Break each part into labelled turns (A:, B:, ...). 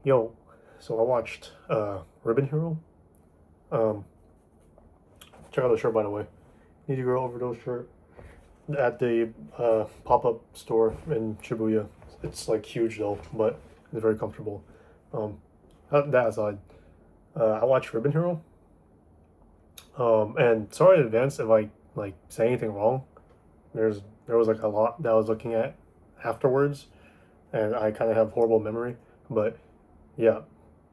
A: Yo, so I watched Ribbon Hero. Um, Check out the shirt by the way. Need to go overdose shirt at the pop-up store in Shibuya. It's like huge though, but it's very comfortable. Um, that aside, I watched Ribbon Hero. And sorry in advance if I like say anything wrong. There was like a lot that I was looking at afterwards, and I kind of have horrible memory. But yeah,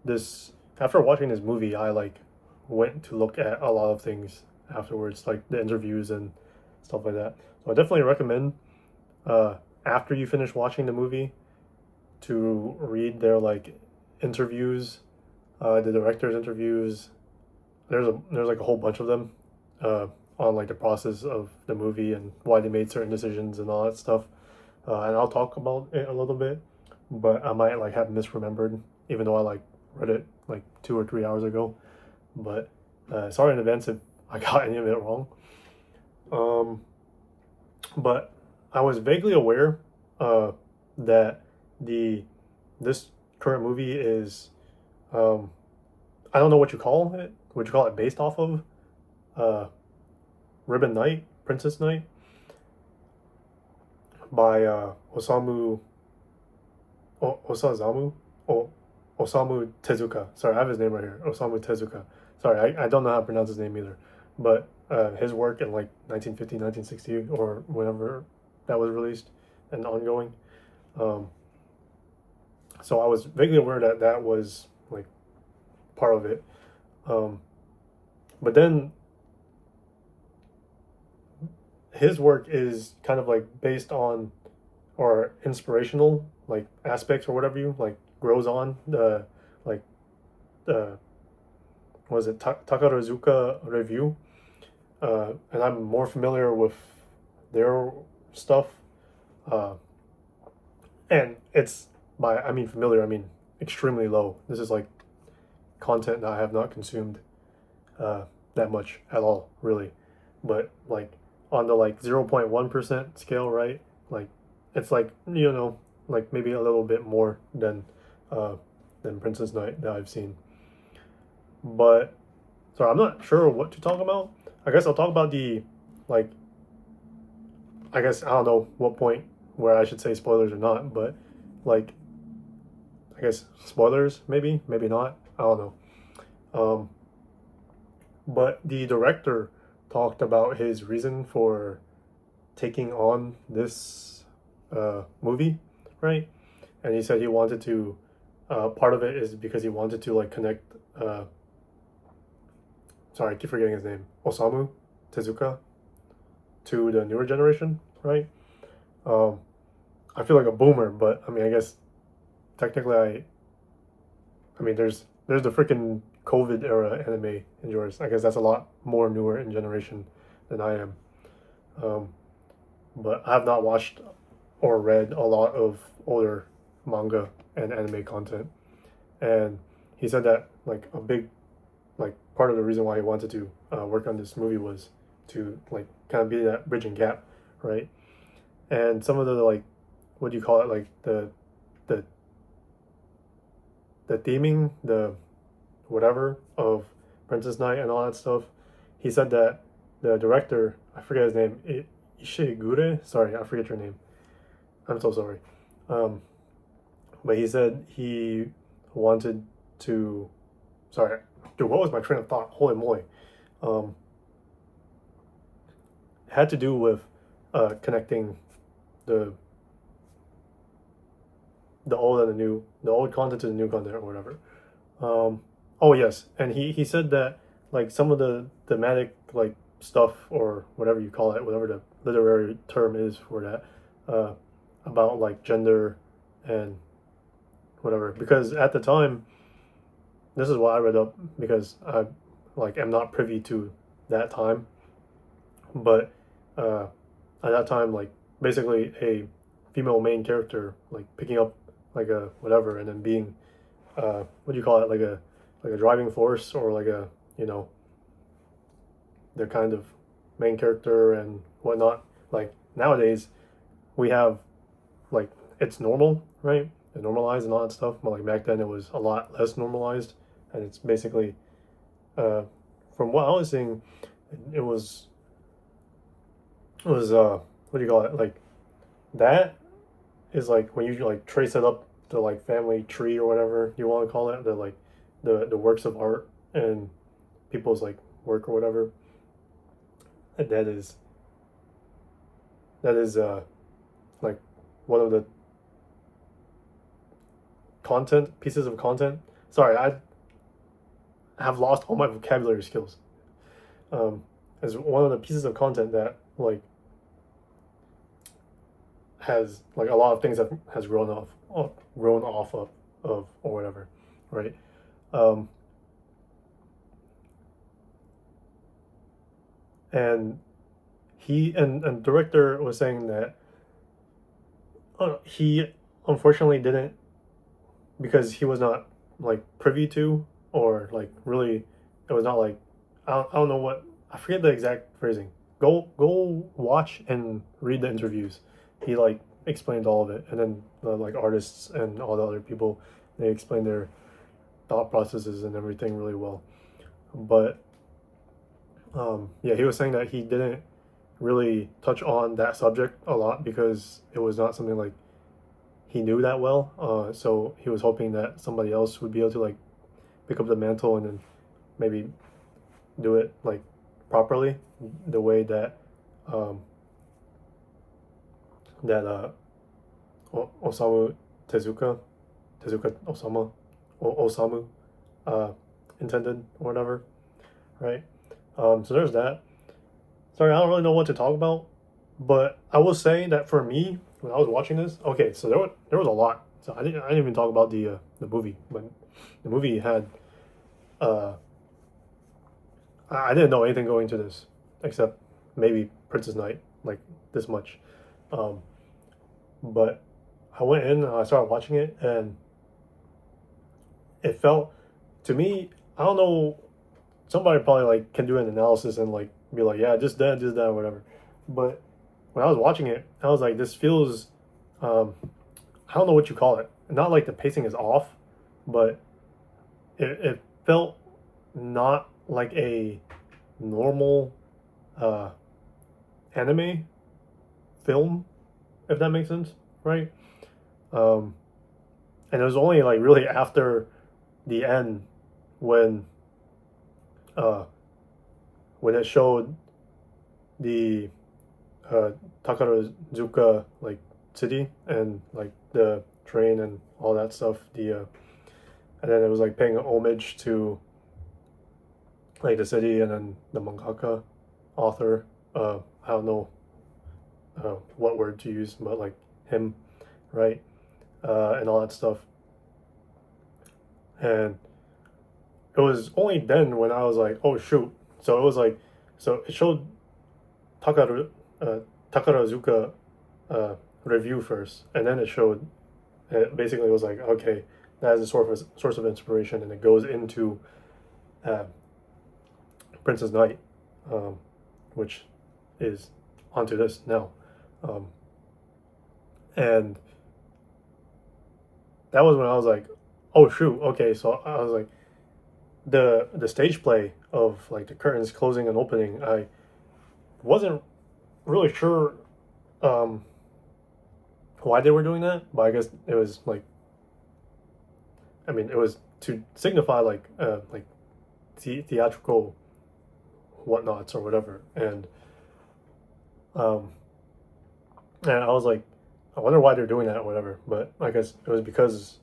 A: this after watching this movie, I like went to look at a lot of things afterwards, like the interviews and stuff like that. So I definitely recommend after you finish watching the movie to read their like interviews, the director's interviews. There's like a whole bunch of them uh, on like the process of the movie and why they made certain decisions and all that stuff. And I'll talk about it a little bit, but I might like have misremembered, even though I like read it like 2 or 3 hours ago. But sorry in advance if I got any of it wrong. Um, but I was vaguely aware uh, that the this current movie is um, I don't know what you call it. What you call it based off of uh, Ribbon Knight, Princess Knight by Osazamu o, Osamu Tezuka. Sorry, I have his name right here. Osamu Tezuka. Sorry, I don't know how to pronounce his name either. But his work in like 1950, 1960, or whenever that was released and ongoing. Um, so I was vaguely aware that that was like part of it. Um, but then his work is kind of like based on or inspirational like aspects or whatever you like grows on the like the was it Takarazuka review, and I'm more familiar with their stuff, uh, and it's by I mean familiar I mean extremely low. This is like content that I have not consumed uh, that much at all really, but like on the like 0.1% scale, right? Like it's like like maybe a little bit more uh, than Princess Knight that I've seen. But so I'm not sure what to talk about. I guess I'll talk about the like I guess I don't know what point where I should say spoilers or not, but like I guess spoilers maybe, maybe not. I don't know. Um, but the director talked about his reason for taking on this movie, right? And he said he wanted to. Part of it is because he wanted to like connect. Sorry, I keep forgetting his name. Osamu Tezuka to the newer generation, right? Um, I feel like a boomer, but I mean, I guess technically, I mean, there's the freaking COVID era anime in yours. I guess that's a lot more newer in generation than I am. Um, but I have not watched or read a lot of older manga and anime content. And he said that like a big like part of the reason why he wanted to work on this movie was to like kind of be that bridging gap, right? And some of the like what do you call it like the the theming the whatever of Princess Knight and all that stuff. He said that the director I forget his name Ishigure. Sorry, I forget your name. I'm so sorry. Um, but he said he wanted to. Sorry, dude. What was my train of thought? Holy moly! Um, had to do with connecting the the old and the new, the old content to the new content or whatever. Oh yes, and he said that like some of the thematic like stuff or whatever you call it, whatever the literary term is for that, uh, about like gender and whatever. Because at the time, this is what I read up because I like am not privy to that time, but uh, at that time, like basically a female main character like picking up like a whatever and then being what do you call it like a driving force or like a you know the kind of main character and whatnot. Like nowadays we have like it's normal, right? and normalized and all that stuff. But like back then, it was a lot less normalized, and it's basically, uh, from what I was seeing, it was what do you call it? Like that is like when you like trace it up the like family tree or whatever you want to call it, the like the works of art and people's like work or whatever. And that is like one of the content pieces of content. Sorry, I have lost all my vocabulary skills. Um, as one of the pieces of content that like has like a lot of things that has grown off of or whatever, right? Um, and and director was saying that he unfortunately didn't, because he was not like privy to, or like really, it was not like, I don't know what, I forget the exact phrasing. Go watch and read the interviews. He like explained all of it, and then the like artists and all the other people, they explained their thought processes and everything really well. But yeah, he was saying that he didn't really touch on that subject a lot because it was not something like he knew that well. So he was hoping that somebody else would be able to like pick up the mantle and then maybe do it like properly, the way that um, Osamu Tezuka Osamu uh, intended or whatever, right? So there's that. Sorry, I don't really know what to talk about, but I will say that for me, when I was watching this, okay, so there was a lot. So I didn't even talk about the movie, but the movie had uh, I didn't know anything going to this except maybe Princess Knight, like this much. Um, but I went in and I started watching it, and it felt to me, I don't know, somebody probably like can do an analysis and like be like, yeah, just that, whatever. But when I was watching it, I was like, this feels, um, I don't know what you call it. Not like the pacing is off, but it felt not like a normal uh, anime film, if that makes sense, right? Um, and it was only like really after the end when uh, when it showed the uh, Takarazuka like city and like the train and all that stuff. And then it was like paying homage to like the city and then the mangaka author. I don't know what word to use, but like him, right? And all that stuff. And it was only then when I was like, oh shoot. So it was like, so it showed Takaru, uh, Takarazuka review first, and then it showed. It basically was like, okay, that is a source of inspiration, and it goes into uh, Princess Knight, um, which is onto this now, um, and that was when I was like, oh shoot, okay. So I was like, the stage play of like the curtains closing and opening, I wasn't really sure um, why they were doing that, but I guess it was like, I mean, it was to signify like theatrical whatnots or whatever, um, and I was like, I wonder why they're doing that or whatever. But I guess it was because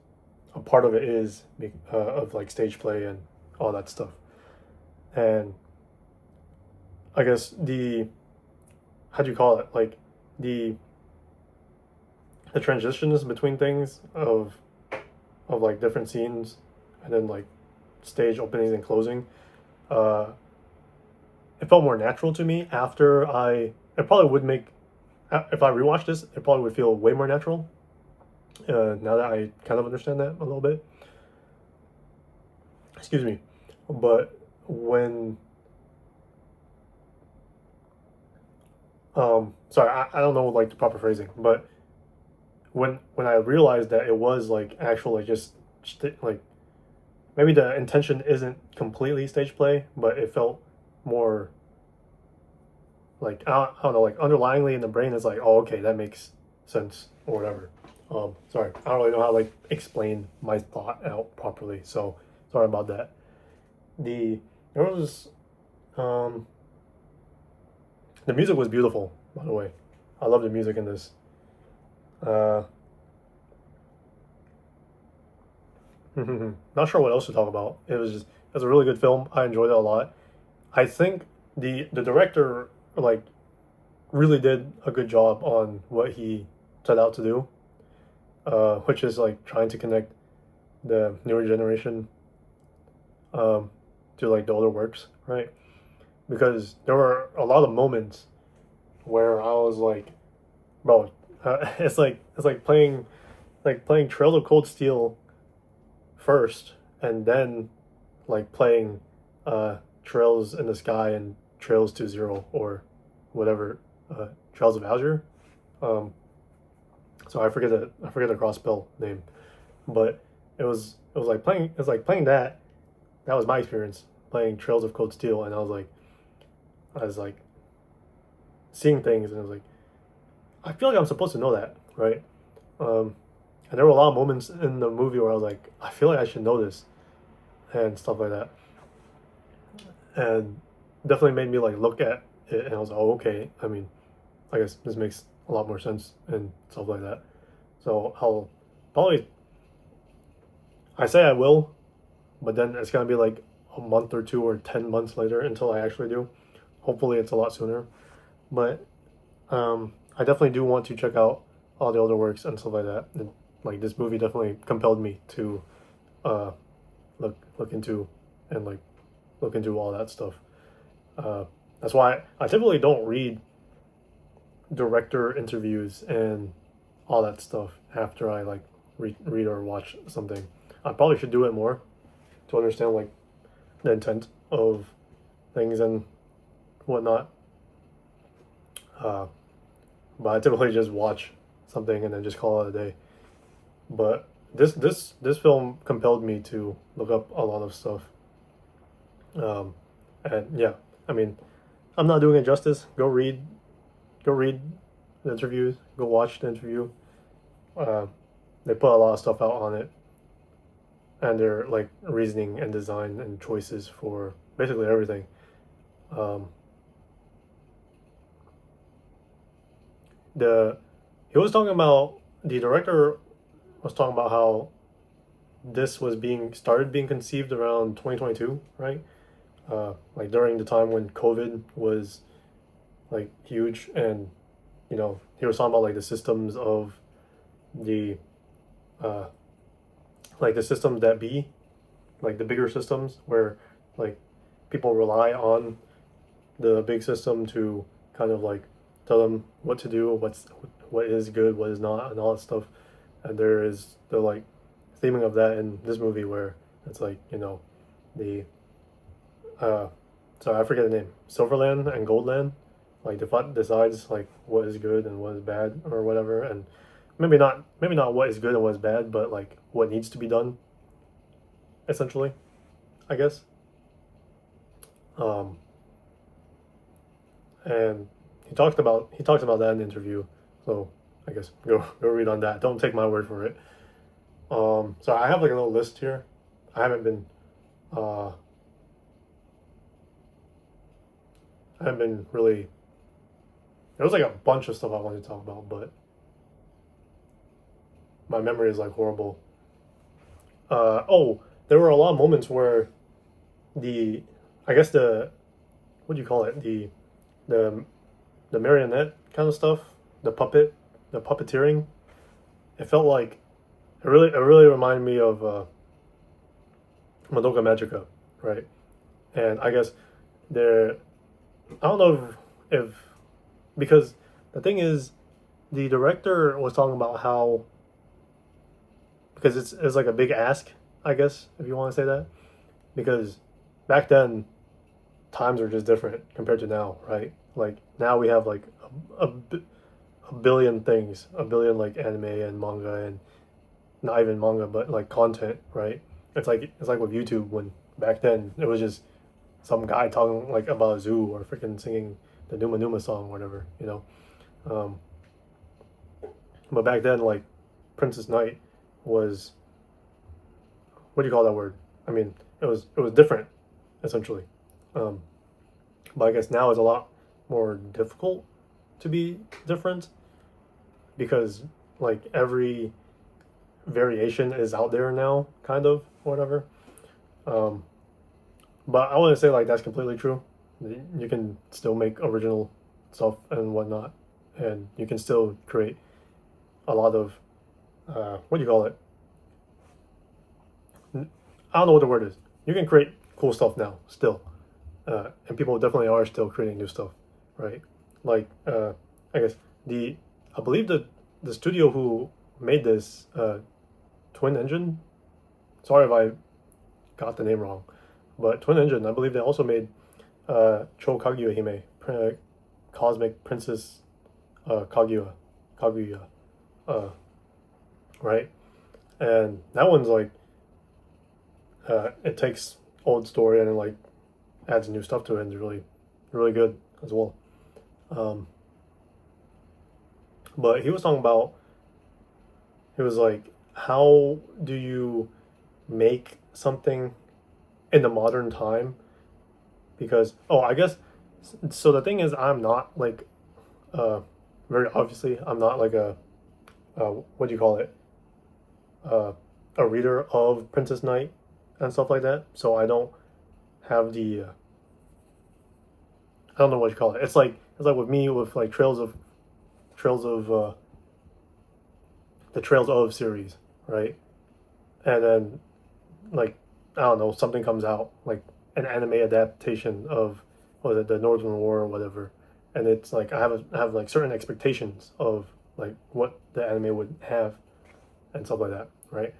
A: a part of it is of like stage play and all that stuff, and I guess the, how do you call it, like the the transitions between things of like different scenes, and then like stage openings and closing, uh, it felt more natural to me after I. It probably would make, if I rewatch this, it probably would feel way more natural. Now that I kind of understand that a little bit. Excuse me, but when sorry, I don't know like the proper phrasing, but when I realized that it was like actual like just like maybe the intention isn't completely stage play, but it felt more like I don't know, like underlyingly in the brain is like, oh, okay, that makes sense or whatever. Sorry, I don't really know how to like explain my thought out properly, so sorry about that. There was um the music was beautiful, by the way. I love the music in this. Uh, not sure what else to talk about. It was a really good film. I enjoyed it a lot. I think the director like really did a good job on what he set out to do, which is like trying to connect the newer generation um, to like the older works, right? Because there were a lot of moments where I was like, bro, it's like playing Trails of Cold Steel first, and then like playing Trails in the Sky and Trails to Zero or whatever, Trails of Azure. Um, so I forget the cross spell name, but it was like playing that. That was my experience playing Trails of Cold Steel, and I was like seeing things, and I was like, I feel like I'm supposed to know that, right? Um, and there were a lot of moments in the movie where I was like, I feel like I should know this and stuff like that, and definitely made me like look at it, and I was like, oh, okay. I mean, I guess this makes a lot more sense and stuff like that. So I'll probably I say I will, but then it's gonna be like a month or two or 10 months later until I actually do. Hopefully, it's a lot sooner. But I definitely do want to check out all the other works and stuff like that. And, like this movie definitely compelled me to uh, look into and like look into all that stuff. Uh, that's why I typically don't read director interviews and all that stuff after I like read or watch something. I probably should do it more to understand like the intent of things and whatnot. Uh, but I typically just watch something and then just call it a day. But this film compelled me to look up a lot of stuff. Um, and yeah, I mean, I'm not doing it justice. Go read the interviews. Go watch the interview. Uh, they put a lot of stuff out on it, and their like reasoning and design and choices for basically everything. Um, the he was talking about the director was talking about how this was being started being conceived around 2022, right? Like during the time when COVID was like huge, and he was talking about like the systems of the uh, like the systems that be like the bigger systems where like people rely on the big system to kind of like tell them what to do, what is good, what is not, and all that stuff. And there is the like theming of that in this movie where it's like the uh sorry I forget the name, Silverland and Goldland, like decides like what is good and what is bad or whatever, and maybe not what is good and what is bad, but like what needs to be done essentially, I guess. Um, and he talked about that in the interview. So I guess go read on that. Don't take my word for it. So I have like a little list here. I haven't been uh, I haven't been really. There was like a bunch of stuff I wanted to talk about, but my memory is like horrible. Oh, there were a lot of moments where the I guess the what do you call it, the the marionette kind of stuff, the the puppeteering. It felt like it really reminded me of Madoka Magica, right? And I guess there, I don't know if because the thing is, the director was talking about how because it's like a big ask, I guess if you want to say that, because back then times are just different compared to now, right? Like now we have like a, a billion things, a billion like anime and manga and not even manga, but like content, right? It's like with YouTube when back then it was just some guy talking like about a zoo or freaking singing the Numa Numa song or whatever, you know. Um, but back then, like Princess Knight was, what do you call that word? I mean, it was different essentially. Um, but I guess now it's a lot more difficult to be different because like every variation is out there now, kind of, whatever. Um, but I wouldn't say like that's completely true. You can still make original stuff and whatnot, and you can still create a lot of what do you call it? I don't know what the word is. You can create cool stuff now still, and people definitely are still creating new stuff, right? Like I guess the I believe the studio who made this Twin Engine. Sorry if I got the name wrong, but Twin Engine. I believe they also made Cho Kaguya Hime, Cosmic Princess Kaguya, uh, right? And that one's like it takes old story and it like adds new stuff to it and it's really really good as well. Um, but he was talking about he was like, how do you make something in the modern time? Because I guess so. The thing is, I'm not like uh, very obviously I'm not like a what do you call it, uh, a reader of Princess Knight and stuff like that. So I don't have the I don't know what you call it. It's like with me with like Trails of the Trails of series, right? And then like I don't know, something comes out like an anime adaptation of what was it, the Northern War or whatever, and it's like I have like certain expectations of like what the anime would have and stuff like that, right?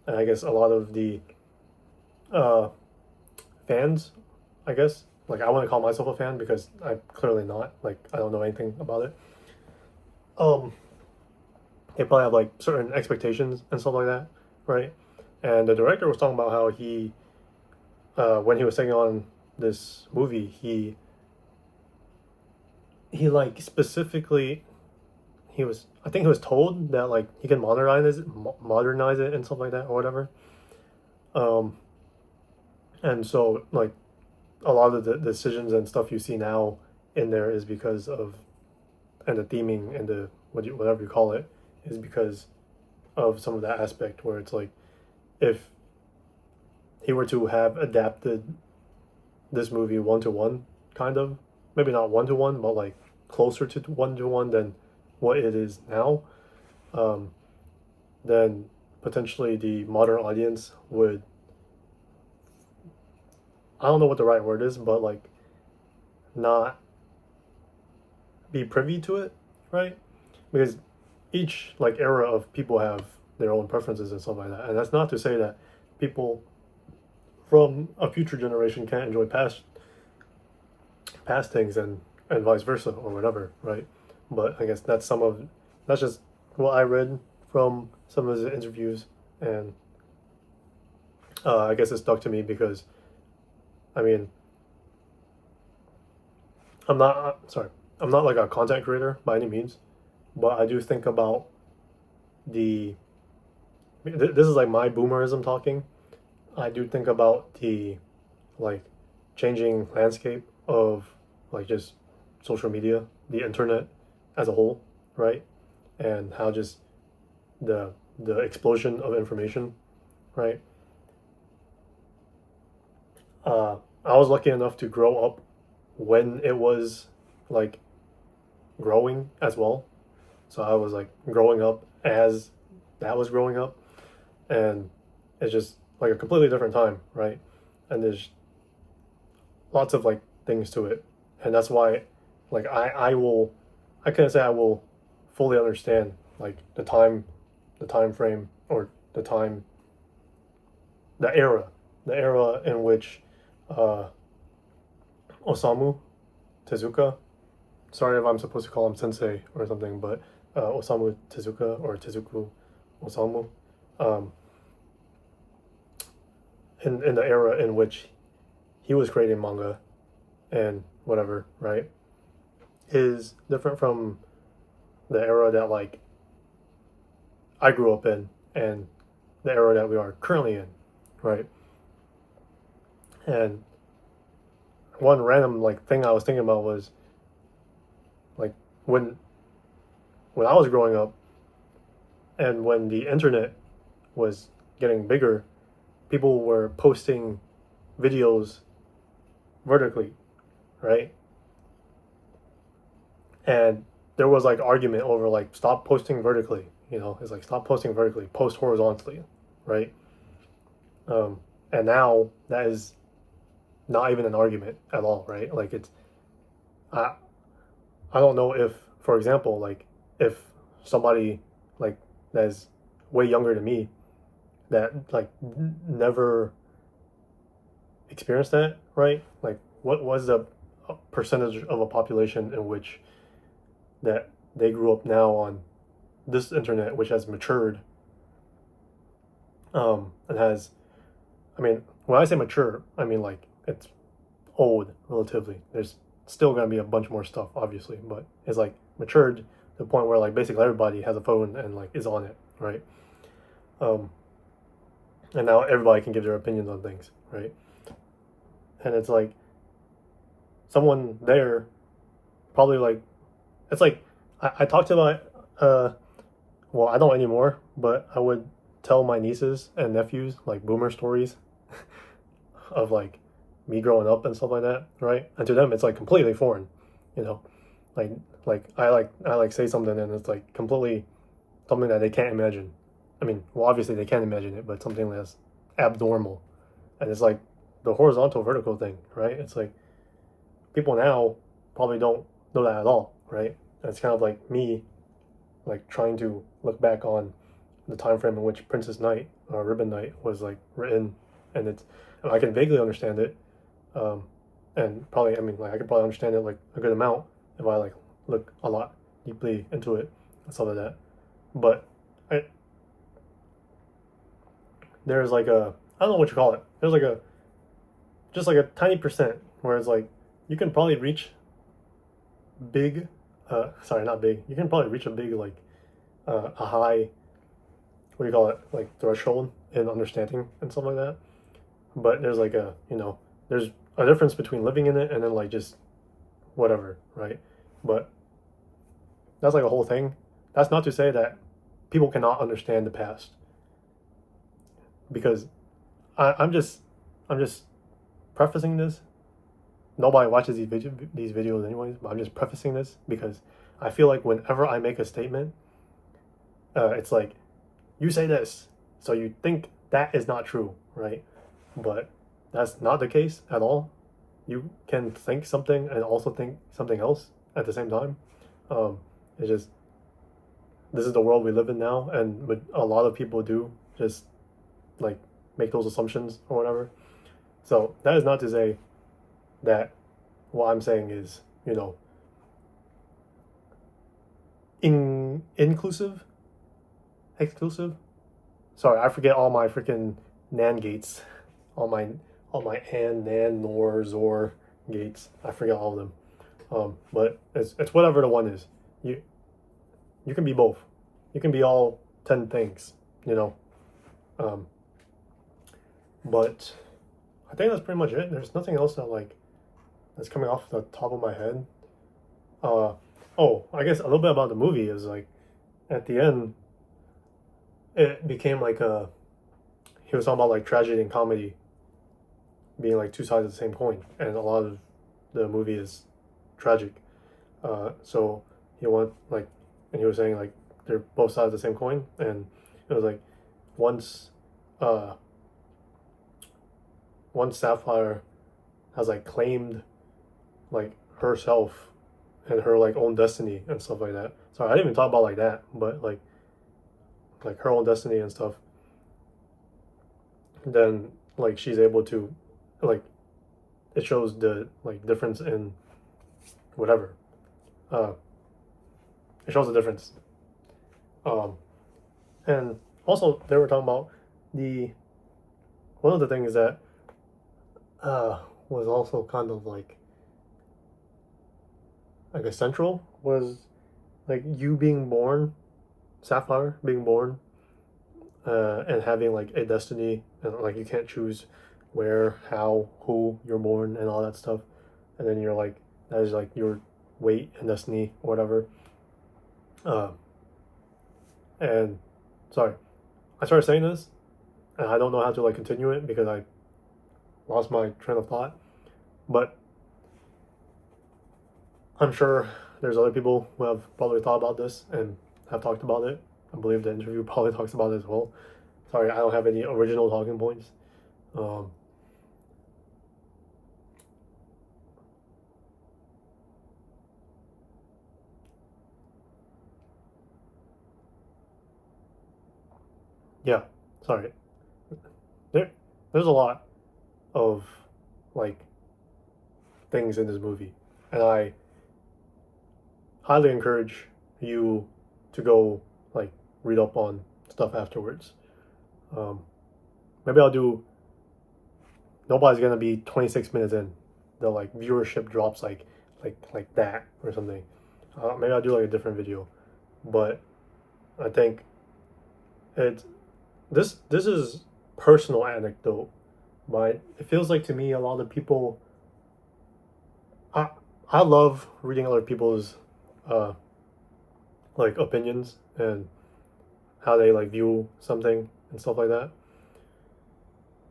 A: And I guess a lot of the uh, fans, I guess, like I want to call myself a fan because I'm clearly not. Like I don't know anything about it. Um, they probably have like certain expectations and stuff like that, right? And the director was talking about how when he was taking on this movie, he like specifically I think he was told that like he can modernize it and stuff like that or whatever. Um, and so like a lot of the decisions and stuff you see now in there is because of and the theming and the whatever you call it is because of some of that aspect where it's like if he were to have adapted this movie one to one, kind of, maybe not one to one, but like closer to one than what it is now, um, then potentially the modern audience would, I don't know what the right word is, but like not be privy to it, right? Because each like era of people have their own preferences and stuff like that, and that's not to say that people from a future generation can't enjoy past things and vice versa or whatever, right? But I guess that's just what I read from some of his interviews, and I guess it stuck to me because I mean I'm not like a content creator by any means, but I do think about the this is like my boomerism talking. I do think about the like changing landscape of like just social media, the internet as a whole, right? And how just the explosion of information, right? I was lucky enough to grow up when it was like growing as well. So I was like growing up as that was growing up, and it's just like a completely different time, right? And there's lots of like things to it, and that's why like I can't say I will fully understand like the time frame or the time the era the era in which uh, Osamu Tezuka, sorry if I'm supposed to call him sensei or something, but Osamu Tezuka, or Tezuku Osamu, um, in the era in which he was creating manga and whatever, right, is different from the era that like I grew up in and the era that we are currently in, right? And one random like thing I was thinking about was like when when I was growing up and when the internet was getting bigger, people were posting videos vertically, right? And there was like argument over like stop posting vertically, it's like stop posting vertically, post horizontally, right? Um, and now that is not even an argument at all, right? Like I I don't know if, for example, like if somebody like that's way younger than me that like never experienced that, right? Like what was the percentage of a population in which that they grew up now on this internet, which has matured, and has, I mean, when I say mature, I mean like it's old relatively. There's still gonna be a bunch more stuff, obviously, but it's like matured to the point where like basically everybody has a phone and like is on it, right? Um, and now everybody can give their opinions on things, right? And it's like someone there probably like it's like I talked to my well, I don't anymore, but I would tell my nieces and nephews like boomer stories of like me growing up and stuff like that, right? And to them, it's like completely foreign, you know, like I say something and it's like completely something that they can't imagine. I mean, well, obviously they can imagine it, but something that's abnormal, and it's like the horizontal vertical thing, right? It's like people now probably don't know that at all, right? And it's kind of like me, like trying to look back on the time frame in which Princess Knight or Ribbon Knight was like written, and I can vaguely understand it, um, and probably I mean like I could probably understand it like a good amount if I like look a lot deeply into it and stuff like that. But I, there's like a I don't know what you call it. There's like a just like a tiny percent where it's like you can probably reach big, sorry, not big. You can probably reach a big like a high, what do you call it, like threshold in understanding and stuff like that. But there's like a there's a difference between living in it and then like just whatever, right? But that's like a whole thing. That's not to say that people cannot understand the past, because I'm just prefacing this. Nobody watches these videos anyways, but I'm just prefacing this because I feel like whenever I make a statement, it's like you say this, so you think that is not true, right? But that's not the case at all. You can think something and also think something else at the same time. It's just this is the world we live in now, and a lot of people do just like make those assumptions or whatever. So that is not to say that what I'm saying is inclusive, exclusive. Sorry, I forget all my freaking nan gates, all my and nan nor zor gates. I forget all of them. But it's whatever the one is. You can be both. You can be all 10 things, you know. Um, but I think that's pretty much it. There's nothing else that like that's coming off the top of my head. Uh, oh, I guess a little bit about the movie is like at the end, it became like he was talking about like tragedy and comedy being like two sides of the same coin, and a lot of the movie is tragic. So he went like, and he was saying like they're both sides of the same coin, and it was like once, uh, once Sapphire has like claimed like herself and her like own destiny and stuff like that. Sorry, I didn't even talk about like that, but like her own destiny and stuff. Then like she's able to like it shows the like difference in whatever. Uh, it shows the difference Um, and also they were talking about the one of the things that was also kind of like essential was like you being born, Sapphire being born, and having like a destiny, and like you can't choose where, how, who you're born, and all that stuff, and then you're like that is like your weight and destiny or whatever. Uh, and sorry, I started saying this, and I don't know how to like continue it because I lost my train of thought. But I'm sure there's other people who have probably thought about this and have talked about it. I believe the interview probably talks about it as well. Sorry, I don't have any original talking points. Um, yeah, sorry. There, there's a lot of like things in this movie, and I highly encourage you to go like read up on stuff afterwards. Um, maybe I'll do. Nobody's gonna be 26 minutes in. The like viewership drops like that or something. Maybe I'll do like a different video, but I think it this is personal anecdote, but it feels like to me a lot of people. I I love reading other people's uh like opinions and how they like view something and stuff like that.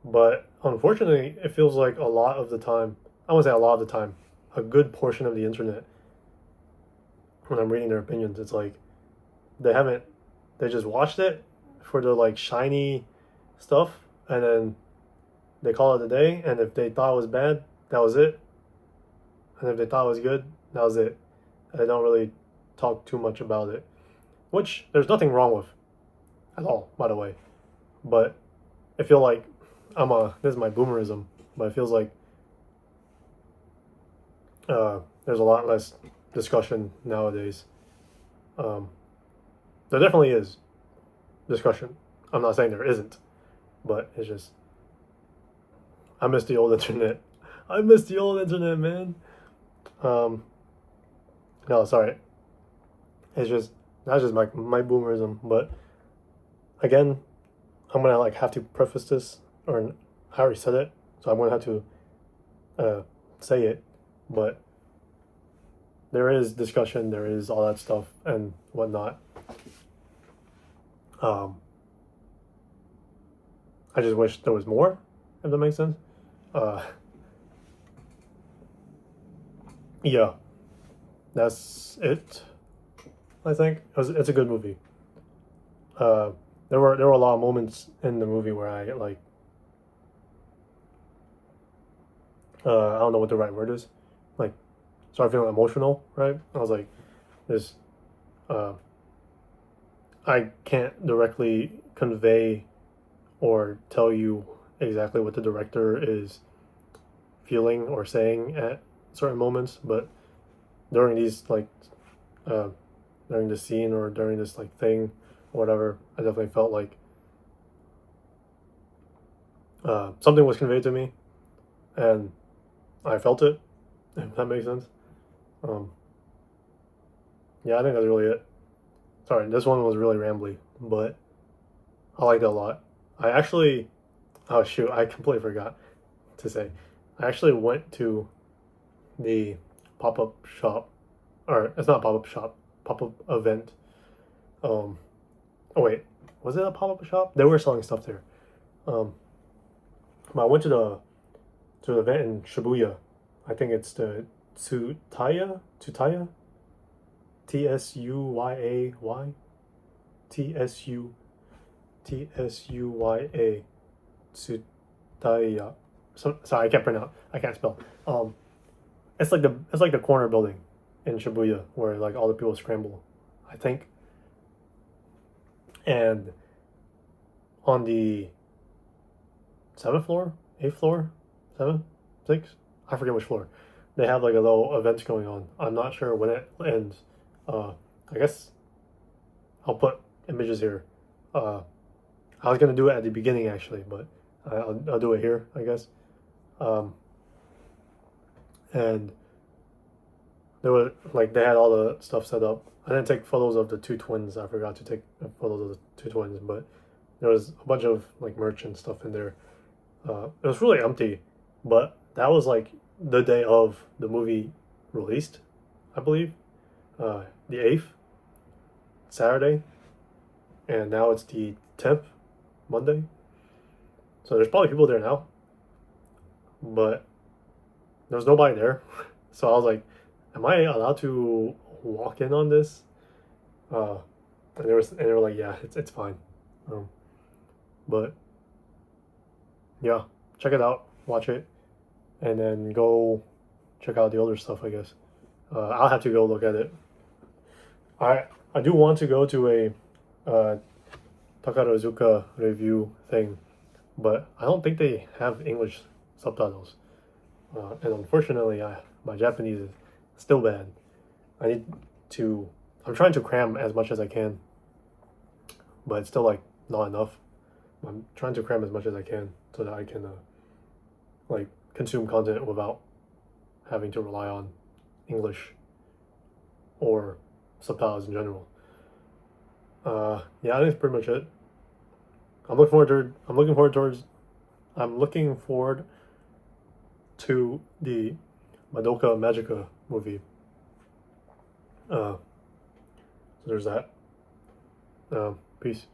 A: But unfortunately, it feels like a lot of the time, I won't say a lot of the time, a good portion of the internet, when I'm reading their opinions, it's like they haven't, they just watched it for the like shiny stuff and then they call it a day. And if they thought it was bad, that was it. And if they thought it was good, that was it. And they don't really talk too much about it, which there's nothing wrong with at all, by the way. But I feel like this is my boomerism, but it feels like there's a lot less discussion nowadays. Um, there definitely is discussion. I'm not saying there isn't, but it's just I miss the old internet. I miss the old internet, man. Um, no, sorry. It's just that's just my boomerism. But again, I'm gonna like have to preface this, or I already said it, so I'm gonna have to uh, say it. But there is discussion, there is all that stuff and whatnot. Um, I just wish there was more, if that makes sense. Uh, yeah, that's it. I think it's a good movie. Uh, there were a lot of moments in the movie where I like I don't know what the right word is, like started feeling emotional. Right, I was like this. Uh, I can't directly convey or tell you exactly what the director is feeling or saying at certain moments, but during these like uh, during this scene or during this like thing or whatever, I definitely felt like something was conveyed to me, and I felt it. If that makes sense. Um, yeah, I think that's really it. Sorry, this one was really rambly, but I liked it a lot. I actually, oh shoot, I completely forgot to say. I actually went to the pop up shop, or it's not pop up shop, pop up event. Um, oh wait, was it a pop up shop? They were selling stuff there. Um, but I went to the event in Shibuya. I think it's the Tsutaya, Tsuyay, Tsuya, Tsutaya. Sorry, I can't pronounce. I can't spell. It's like the corner building in Shibuya where like all the people scramble, I think. And on the seventh floor, eighth floor, seven, six, I forget which floor. They have like a little event going on. I'm not sure when it ends. Uh, I guess I'll put images here. I was gonna do it at the beginning actually, but I'll do it here, I guess. Um, and there were like they had all the stuff set up. I didn't take photos of the two twins. I forgot to take photos of the two twins, but there was a bunch of like merch and stuff in there. It was really empty, but that was like the day of the movie released, I believe, the 8th, Saturday, and now it's the 10th, Monday. So there's probably people there now, but there was nobody there. So I was like, am I allowed to walk in on this? Uh, and they were like, yeah, it's fine. Um, but yeah, check it out, watch it, and then go check out the older stuff, I guess. I'll have to go look at it. I do want to go to a Takarazuka review thing, but I don't think they have English subtitles. And unfortunately, my Japanese is still bad. I need to. I'm trying to cram as much as I can, but it's still like not enough. I'm trying to cram as much as I can so that I can like consume content without having to rely on English or subtitles in general. Yeah, I think that's pretty much it. I'm looking forward towards. I'm looking forward to the Madoka Magica movie. So there's that. Peace.